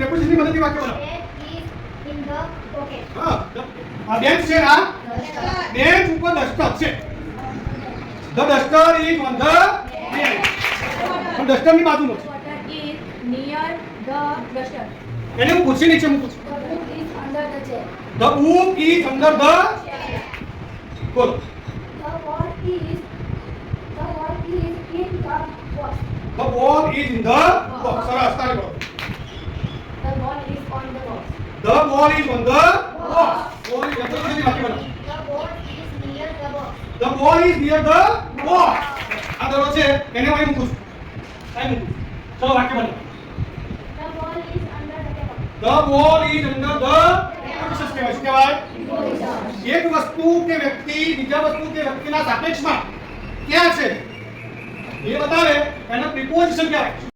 Preposition ની મદદથી વાક્ય બનાવો. That is in the pocket. હા આ બેન્ચ છે આ બેન્ચ ઉપર ડસ્ટર છે. The duster is on the bench. પણ ડસ્ટર ની બાજુમાં છે. Water is near the duster. એને હું ખુરશી નીચે મૂકું છું. The book is under the chair. The book is under the બોલો. The wall is in the box. The ball is in the box. સરસ તારે બોલો. The ball is on the box. The ball is on the box. Ball is જબરદસ્તી વાક્ય બનાવો. The ball is near the box. The ball is near the box. આ દરો છે એને હું અહીં મૂકું છું. અહીં મૂકું. ચલો વાક્ય બનાવો. The ball is under the table. The ball is under the વિશેષ કહેવાય. શું કહેવાય? એક વસ્તુ કે વ્યક્તિ બીજા વસ્તુ કે વ્યક્તિના સાપેક્ષમાં ક્યાં છે એ બતાવે એને પ્રિપોઝિશન કહેવાય.